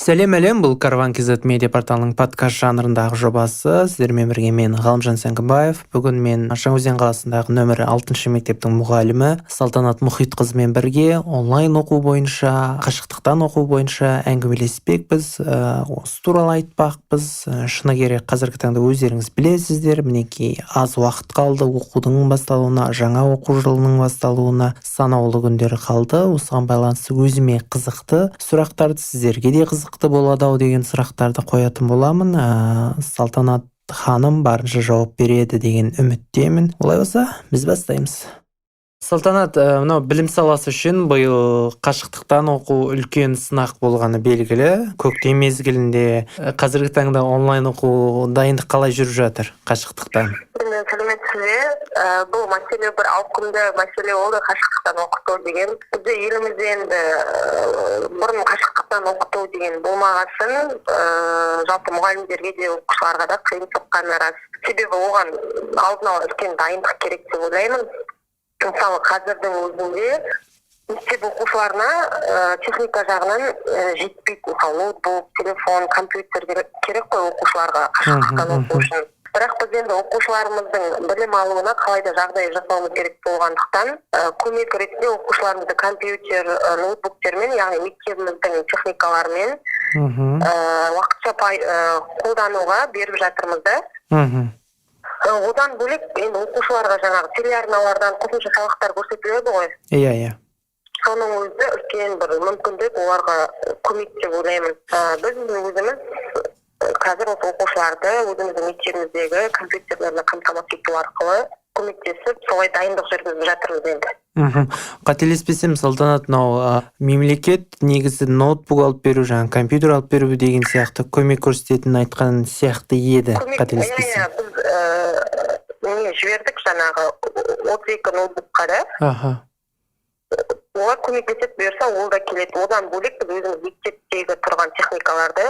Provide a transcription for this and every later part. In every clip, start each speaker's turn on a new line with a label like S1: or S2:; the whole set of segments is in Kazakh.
S1: Сәлем, бұл Карван KZ медиа порталының подкаст жанрындағы жобасы. Сіздермен бірге мен Ғалымжан Сәңкібаев. Бүгін мен Жаңаөзен қаласындағы нөмірі 6 мектептің мұғалімі Салтанат Мұхитқызымен бірге онлайн оқу бойынша, қашықтықтан оқу бойынша әңгімелеспекпіз, осы туралы айтпақпыз. Шыны керек, қазіргі таңда өздеріңіз білесіздер, мінекей аз уақыт қалды оқудың басталуына, жаңа оқу жылының басталуына санаулы күндері қалды. Осыған байланысты өзіме қызықты сұрақтарды, сіздерге де қызықты болады-ау деген сұрақтарды қоятын боламын. Салтанат ханым барынша жауап береді деген үміттемін. Олай болса, біз бастаймыз. Салтанат, мынау білім саласы үшін биыл қашықтықтан оқу үлкен сынақ болғаны белгілі. Көктем мезгілінде қазіргі таңда онлайн оқу дайындық қалай жүріп жатыр қашықтықтан?
S2: Сәлеметсіздер. Бұл мәселе бір ауқымды мәселе болды, қашықтықтан оқыту деген. Бізде елімізде енді бұрын қашықтықтан оқыту деген болмағасын, жалпы мұғалімдерге де оқушыларға да қиын соққаны рас. Себебі оған алдын ала үлкен дайындық керек деп ойлаймын. Мысалы, қазірдің өзінде мектеп оқушыларына техника жағынан жетпейді. Мысалы, ноутбук, телефон, компьютер керек қой оқушыларға қашықтықтан оқу үшін. Бірақ біз енді оқушыларымыздың білім алуына қалайда жағдай жасауымыз керек болғандықтан, көмек ретінде оқушыларымызды компьютер, ноутбуктермен, яғни мектебіміздің техникаларымен уақытша қолдануға беріп жатырмыз да. Одан бөлек енді оқушыларға жаңағы телеарналардан қосымша сабақтар көрсетіледі ғой.
S1: Иә.
S2: Соның өзі үлкен бір мүмкіндік, оларға көмек деп ойлаймын. Біз өзіміз қазір осы оқушыларды өзіміздің мектебіміздегі компьютерлерді қамтамасыз ету арқылы көмектесіп, солай дайындық жүргізіп жатырмыз енді.
S1: Қателеспесем, Салтанат, мемлекет негізі ноутбук алып беру, жаңа компьютер алып беру деген сияқты көмек көрсететінін айтқан сияқты еді. Қателеспесем.
S2: Біз жібердік жаңағы 32 ноутбукқа да. Олар көмектесіп берсе, ол да келеді. Одан бөлек біз өзіміз мектептегі тұрған техникаларды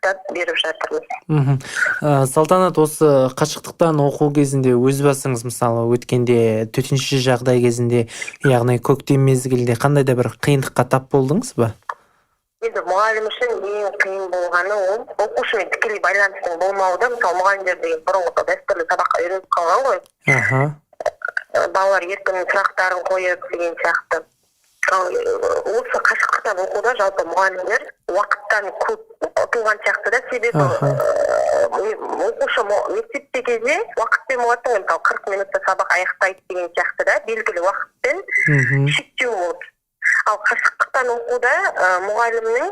S2: да беріп жатырмыз.
S1: Салтанат, осы қашықтықтан оқу кезінде өз басыңыз, мысалы, өткенде төтенше жағдай кезінде, яғни көктем мезгілде қандай да бір қиындыққа тап болдыңыз ба?
S2: Енді мұғалім үшін ең қиын болғаны ол оқушымен тікелей байланыстың болмауы. Мысалы, мұғалімдер деген бұрынғы дәстүрлі сабаққа үйреніп қалған ғой. Балалар еркін сұрақтарын қойып деген сияқты. Осы қашықтықтан оқуда жалпы мұғалімдер уақыттан көп ұтылған сияқты да, себебі оқушы мектепте кезде уақытпен болатын, мысалы 40 минутта сабақ аяқтайды деген сияқты да, белгілі уақытпен шектеу болды. Ал қашықтықтан оқуда мұғалімнің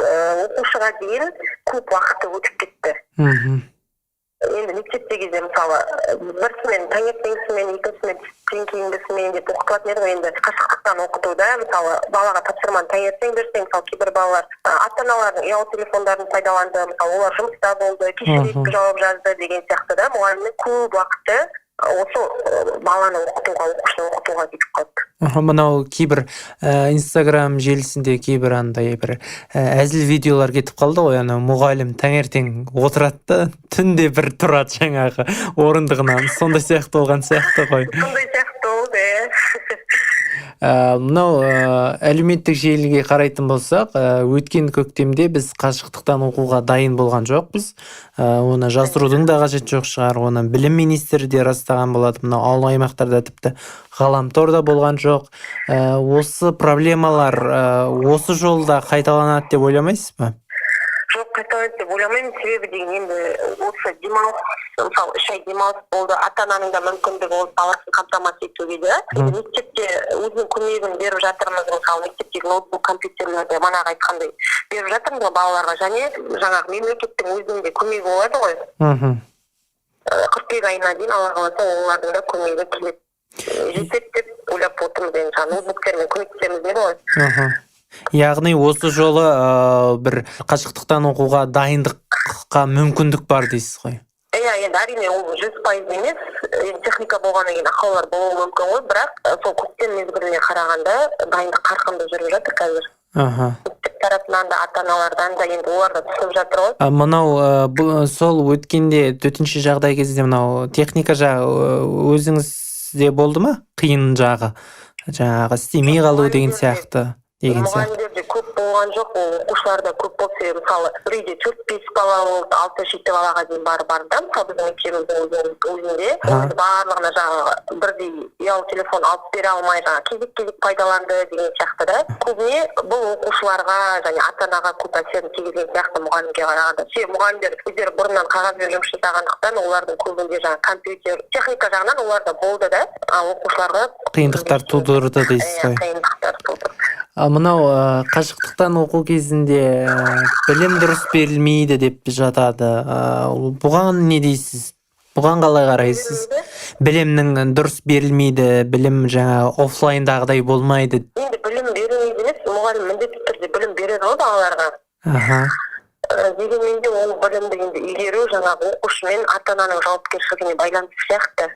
S2: оқушыға дейін көп уақыты өтіп кетті. Енді мектепте кезде мысалы бірсімен таңертеңгісімен, екіншісімен, түстен кейінгісімен деп оқытылатын еді ғой. Енді қашықтықтан оқытуда мысалы балаға тапсырманы таңертең берсең, мысалы кейбір балалар ата-аналардың ұялы телефондарын пайдаланды, мысалы олар жұмыста болды, кешке жауап жазды деген сияқты да, мұғалімнің көп уақыты осы баланы оқытуға, оқушыны оқытуға кетіп қалды.
S1: Мынау кейбір Инстаграм желісінде кейбір андай бір әзіл видеолар кетіп қалды ғой, мұғалім таңертең отырады, түнде бір тұрады жаңағы орындығынан. Сондай сияқты болған сияқты ғой.
S2: Сондай сияқты болды.
S1: Мынау әлеуметтік желіге қарайтын болсақ, өткен көктемде біз қашықтықтан оқуға дайын болған жоқпыз. Оны жасырудың да қажет жоқ шығар. Оны білім министрі де растаған болады. Мынау ауыл аймақтарда тіпті ғаламтор да болған жоқ. Осы проблемалар осы жолда қайталанады деп ойламайсыз ба?
S2: Жоқ, қайталанады деп ойламаймын. Себебі деген енді осы демалыс, мысалы 3 ай демалыс болды, ата-ананың да мүмкіндігі ол баласын қамтамасыз етуге де. Мектепте өзінің көмегін беріп жатырмыз, мысалы мектептегі ноутбук, компьютерлерді манағы айтқандай беріп жатырмыз балаларға, және жаңағы мемлекеттің өзінің де көмегі болады ғой. Қыркүйек айына дейін Алла қаласа олардың да көмегі келеді. Жетеді деп ойлап отырмыз, енді ноутбуктермен көмектесеміз дейді ғой.
S1: Яғни осы жолы бір қашықтықтан оқуға дайындыққа мүмкіндік бар дейсіз ғой?
S2: Енді әрине ол 100% емес, техника болғаннан кейін ақаулар болуы мүмкін ғой, бірақ сол көктем мезгіліне қарағанда дайындық қарқынды жүріп жатыр қазір. Мектеп тарапынан да, ата-аналардан да енді олар да түсініп жатыр ғой.
S1: Мынау сол өткенде төтенше жағдай кезінде мынау техника жағы өзіңізде болды ма? Қиын жағы, жаңағы істемей қалу деген сияқты. деген сияқты.
S2: Мұғалімдерде көп болған жоқ, оқушыларда көп болса, мысалы бір үйде 4-5 бала болды, 6-7 балаға дейін барды. Мысалы біздің мектебіміздің өзінде барлығына жаңағы бірдей ұялы телефон алып бере алмай, жаңағы кезек-кезек пайдаланды деген сияқты да. Көбіне бұл оқушыларға және ата-анаға көп әсерін тигізген сияқты мұғалімге қарағанда. Себебі мұғалімдер өздері бұрыннан қағазбен жұмыс жасағандықтан олардың көбінде жаңағы компьютер, техника жағынан оларда болды да, ал оқушыларға
S1: қиындықтар тудырды дейсіз ғой.
S2: Қиындықтар тудырды.
S1: Ал мынау қашықтықтан оқу кезінде білім дұрыс берілмейді деп жатады. Бұған не дейсіз? Бұған қалай қарайсыз? Білімнің дұрыс берілмейді, білім жаңа офлайндағыдай болмайды.
S2: Енді білім берілмейді емес, мұғалім міндетті түрде білім береді ғой балаларға. Дегенмен де ол білімді енді игеру жаңағы оқушы мен ата-ананың жауапкершілігіне байланысты сияқты.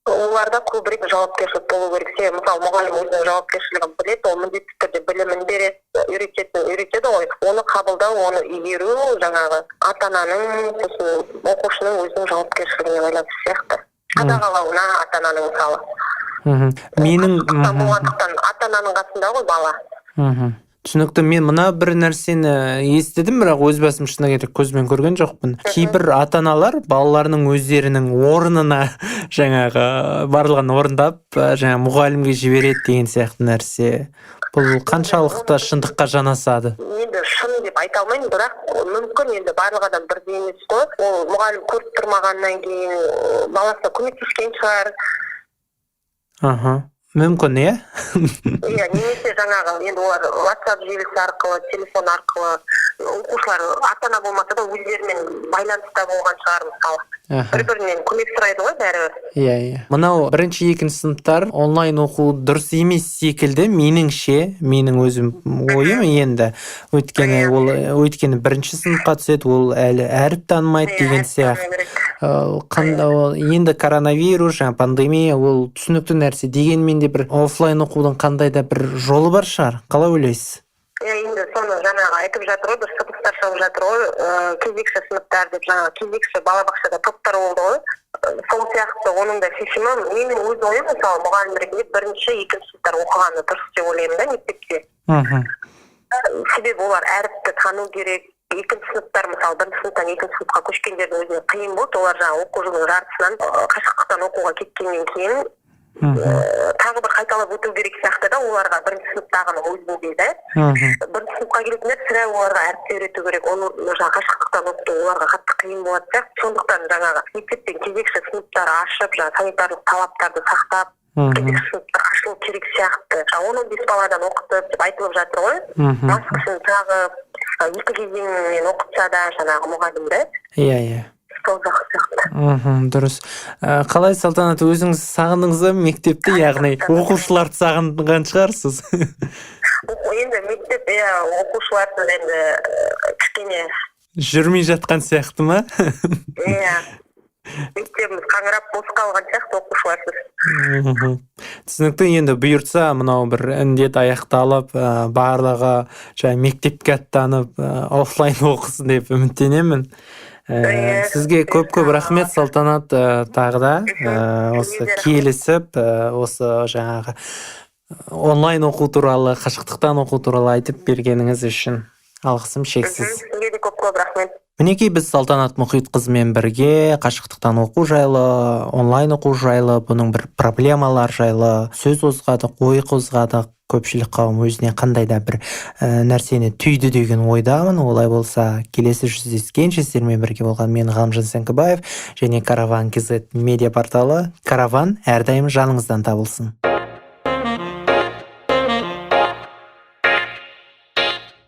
S2: Оларда көбірек жауапкершілік болу керек. Себебі мысалы мұғалім өзінің жауапкершілігін біледі, ол міндетті түрде білімін береді, үйретеді ғой. Оны қабылдау, оны игеру жаңағы ата-ананың, сосын оқушының өзінің жауапкершілігіне байланысты сияқты. Қадағалауына ата-ананың мысалы. Болғандықтан ата-ананың қасында ғой бала.
S1: Түсінікті. Мен мына бір нәрсені естідім, бірақ өз басым шыны керек көзбен көрген жоқпын. Кейбір ата-аналар балаларының өздерінің орнына жаңағы барлығын орындап, жаңа мұғалімге жібереді деген сияқты нәрсе. Бұл қаншалықты шындыққа жанасады?
S2: Енді шын деп айта алмаймын, бірақ мүмкін енді барлық адам бірдей емес қой. Ол мұғалім көріп тұрмағаннан кейін баласына көмектескен шығар.
S1: Мүмкін, иә?
S2: Иә, немесе жаңағы енді олар WhatsApp желісі арқылы, телефон арқылы оқушылар ата-ана болмаса да өздерімен байланыста болған шығар мысалы. Бір-бірінен көмек сұрайды ғой бәрібір.
S1: Иә. Мынау бірінші, екінші сыныптар онлайн оқу дұрыс емес секілді, менің өзім ойым енді. Өйткені бірінші сыныпқа түседі, ол әлі әріп танымайды деген сияқты. Енді коронавирус, пандемия, ол түсінікті нәрсе. Дегенмен де бір офлайн оқудың қандай да бір жолы бар шығар. Қалай ойлайсыз?
S2: Енді соны жаңағы айтып жатыр ғой, бір сыныптар шығып жатыр ғой, кезекші сыныптар деп, жаңағы кезекші балабақшада топтар болды ғой. Сол сияқты оның да шешімі, менің өз ойым мысалы мұғалім ретінде бірінші, екінші сыныптар оқығаны дұрыс деп ойлаймын да мектепте. Себебі олар әріпті тану керек. Екінші сыныптар мысалы бірінші сыныптан екінші сыныпқа көшкендердің өзіне қиын болды. Олар жаңағы оқу жылының жартысынан қашықтықтан оқуға кеткеннен кейін тағы бір қайталап өту керек сияқты да оларға бірінші сыныптағының өзінде да. Бірінші сыныпқа келетіндер сірә оларға әріп үйрету керек. Оны жаңағы қашықтықтан оқыту оларға қатты қиын болады сияқты. Сондықтан жаңағы мектептен кезекші сыныптар ашып, жаңағы санитарлық талаптарды сақтап, кезекші сыныптар ашылу керек сияқты. 10-15 баладан оқытып деп айтылып жатыр ғой. Маскасын тағып, екі кезеңмен оқытса да жаңағы мұғалімді.
S1: Иә. Дұрыс. Қалай Салтанат, өзіңіз сағындыңыз ба мектепті, яғни оқушыларды сағынған шығарсыз?
S2: Енді мектеп оқушыларды енді кішкене
S1: жүрмей жатқан сияқты ма?
S2: Иә. Мектебіміз қаңырап бос қалған сияқты оқушыларсыз.
S1: Түсінікті. Енді бұйыртса мынау бір індет аяқталып, барлығы мектепке аттанып, офлайн оқысын деп үміттенемін. Сізге көп рахмет, Салтанат, тағы да осы келісіп, осы жаңағы онлайн оқу туралы, қашықтықтан оқу туралы айтып бергеніңіз үшін алғысым шексіз.
S2: Сізге де көп рахмет.
S1: Мінекей біз Салтанат Мұхитқызымен бірге қашықтықтан оқу жайлы, онлайн оқу жайлы, бұның бір проблемалар жайлы сөз қозғадық, ой қозғадық. Көпшілік қауым өзіне қандай да бір нәрсені түйді деген ойдамын. Олай болса, келесі жүздескенше сіздермен бірге болған мен Ғалымжан Сәңкібаев және Караван KZ медиа порталы. Караван әрдайым жаныңыздан табылсын.